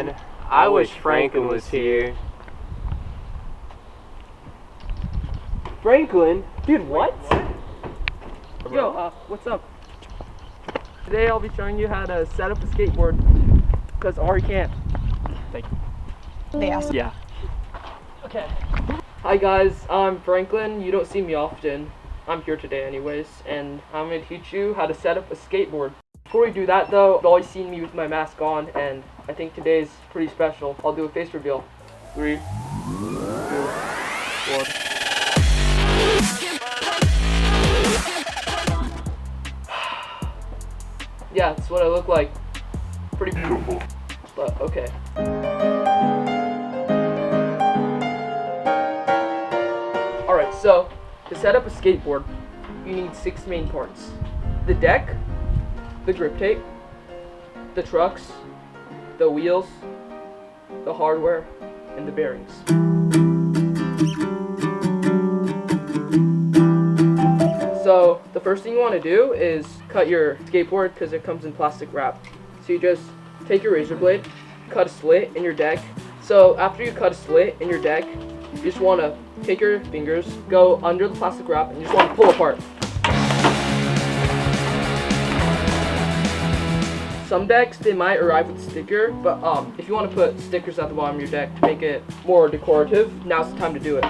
man, I wish Franklin was here. Franklin? Dude, what? Yo, what's up? Today I'll be showing you how to set up a skateboard, because Ari can't. Thank you. They asked. Yeah. Okay. Hi guys, I'm Franklin. You don't see me often. I'm here today anyways, and I'm going to teach you how to set up a skateboard. Before we do that though, you've always seen me with my mask on, and I think today's pretty special. I'll do a face reveal. 3, 2, 1. Yeah, that's what I look like. Pretty beautiful, but okay. Alright, so to set up a skateboard, you need 6 main parts. The deck, the grip tape, the trucks, the wheels, the hardware, and the bearings. So the first thing you want to do is cut your skateboard because it comes in plastic wrap. So you just take your razor blade, cut a slit in your deck. So after you cut a slit in your deck, you just want to take your fingers, go under the plastic wrap, and you just want to pull apart. Some decks, they might arrive with a sticker, but if you want to put stickers at the bottom of your deck to make it more decorative, now's the time to do it.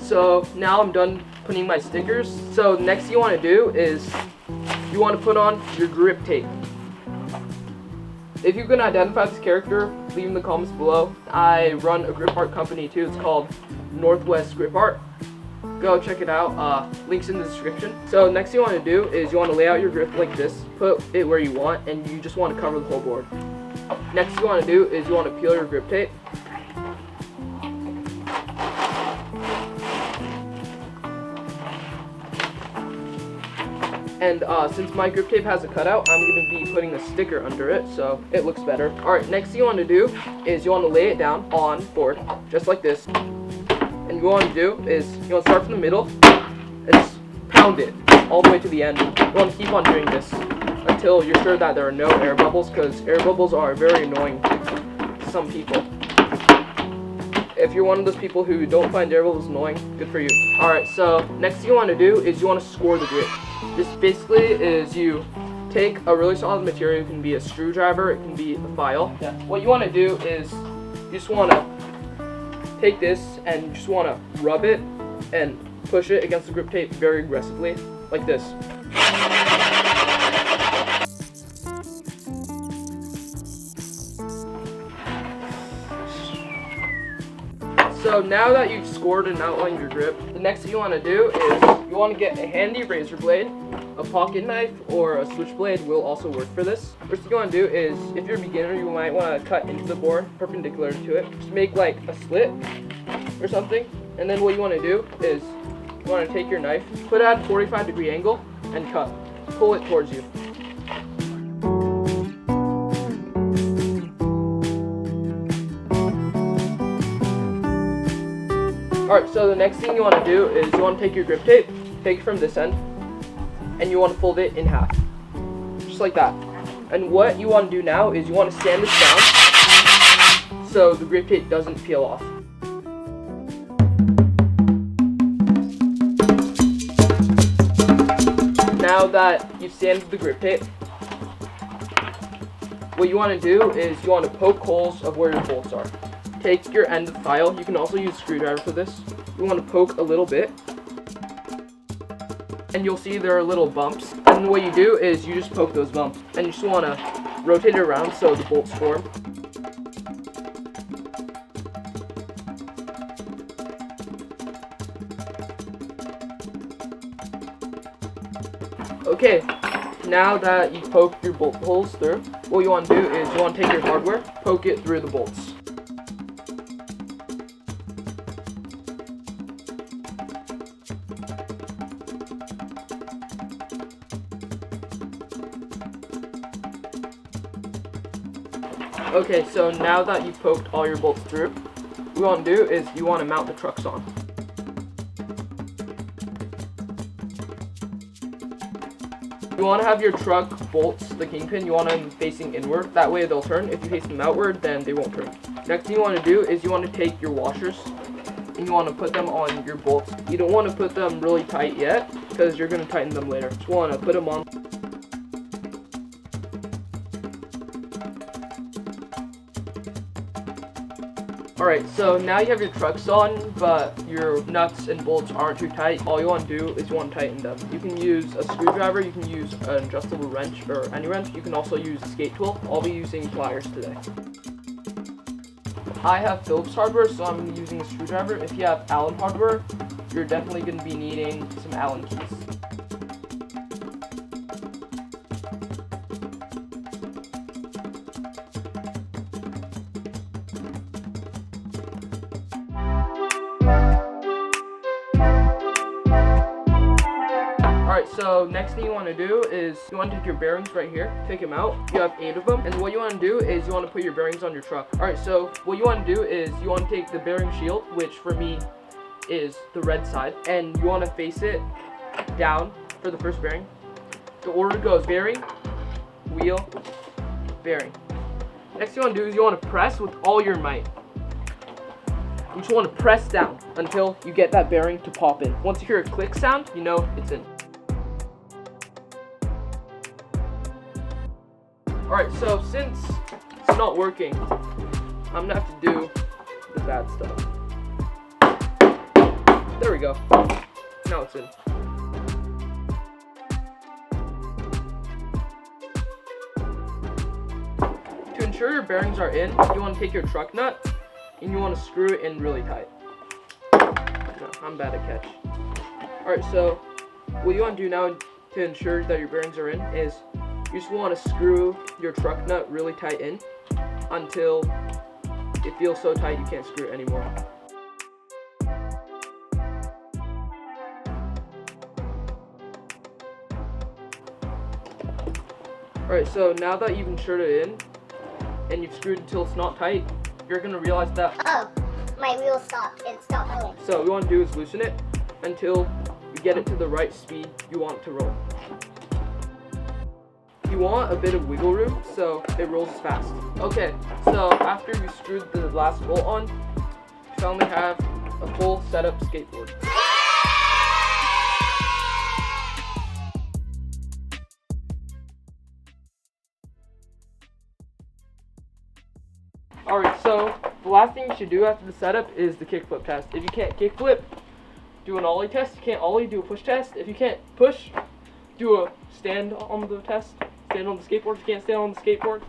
So now I'm done putting my stickers. So next thing you want to do is you want to put on your grip tape. If you can identify this character, leave in the comments below. I run a grip art company too. It's called Northwest Grip Art. Go check it out. Links in the description. So next thing you want to do is you want to lay out your grip like this. Put it where you want, and you just want to cover the whole board. Next thing you want to do is you want to peel your grip tape. And since my grip tape has a cutout, I'm going to be putting a sticker under it so it looks better. Alright, next thing you want to do is you want to lay it down on board, just like this. And what you want to do is you want to start from the middle and just pound it all the way to the end. You want to keep on doing this until you're sure that there are no air bubbles, because air bubbles are very annoying to some people. If you're one of those people who don't find air bubbles annoying, good for you. Alright, so next thing you want to do is you want to score the grip. This basically is you take a really solid material. It can be a screwdriver, it can be a file. Yeah. What you want to do is you just want to take this and you just want to rub it and push it against the grip tape very aggressively, like this. So now that you've scored and outlined your grip, the next thing you want to do is you want to get a handy razor blade. A pocket knife or a switchblade will also work for this. First thing you want to do is, if you're a beginner, you might want to cut into the board perpendicular to it. Just make like a slit or something. And then what you want to do is you want to take your knife, put it at a 45-degree angle, and cut. Pull it towards you. Alright, so the next thing you want to do is you want to take your grip tape, take it from this end, and you want to fold it in half. Just like that. And what you want to do now is you want to sand this down so the grip tape doesn't peel off. Now that you've sanded the grip tape, what you want to do is you want to poke holes of where your bolts are. Take your end of the file. You can also use a screwdriver for this. You want to poke a little bit, and you'll see there are little bumps. And what you do is you just poke those bumps, and you just want to rotate it around so the bolts form. Okay, now that you've poked your bolt holes through, what you want to do is you want to take your hardware, poke it through the bolts. Okay, so now that you've poked all your bolts through, what you want to do is you want to mount the trucks on. You want to have your truck bolts, the kingpin, you want them facing inward. That way they'll turn. If you face them outward, then they won't turn. Next thing you want to do is you want to take your washers and you want to put them on your bolts. You don't want to put them really tight yet because you're going to tighten them later. Just want to put them on. Alright, so now you have your trucks on, but your nuts and bolts aren't too tight. All you want to do is you want to tighten them. You can use a screwdriver, you can use an adjustable wrench or any wrench. You can also use a skate tool. I'll be using pliers today. I have Phillips hardware, so I'm using a screwdriver. If you have Allen hardware, you're definitely going to be needing some Allen keys. Alright, so next thing you want to do is you want to take your bearings right here, take them out. You have 8 of them, and what you want to do is you want to put your bearings on your truck. Alright, so what you want to do is you want to take the bearing shield, which for me is the red side, and you want to face it down for the first bearing. The order goes bearing, wheel, bearing. Next thing you want to do is you want to press with all your might. You just want to press down until you get that bearing to pop in. Once you hear a click sound, you know it's in. Alright, so since it's not working, I'm gonna have to do the bad stuff. There we go. Now it's in. To ensure your bearings are in, you want to take your truck nut and you want to screw it in really tight. No, I'm bad at catch. Alright, so what you want to do now to ensure that your bearings are in is you just want to screw your truck nut really tight in until it feels so tight you can't screw it anymore. Alright, so now that you've ensured it in and you've screwed until it's not tight, you're going to realize that, oh, my wheel stopped. It stopped rolling. So what you want to do is loosen it until you get it to the right speed you want it to roll. You want a bit of wiggle room so it rolls fast. Okay, so after you screwed the last bolt on, you finally have a full setup skateboard. Alright, so the last thing you should do after the setup is the kickflip test. If you can't kickflip, do an ollie test. If you can't ollie, do a push test. If you can't push, do a stand on the test. Stand on the skateboard. If you can't stand on the skateboard,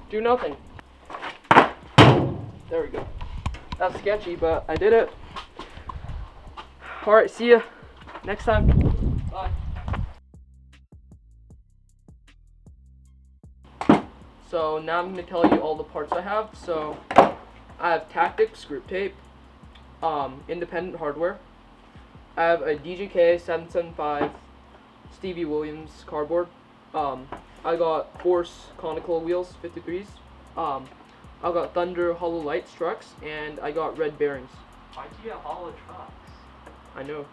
do nothing. There we go. That's sketchy, but I did it. Alright, see ya next time. Bye. So now I'm going to tell you all the parts I have. So I have Tactics grip tape, independent hardware. I have a DJK 775 Stevie Williams cardboard. I got Force conical wheels, 53s. I got Thunder hollow lights trucks, and I got red bearings. Why'd you get hollow trucks? I know.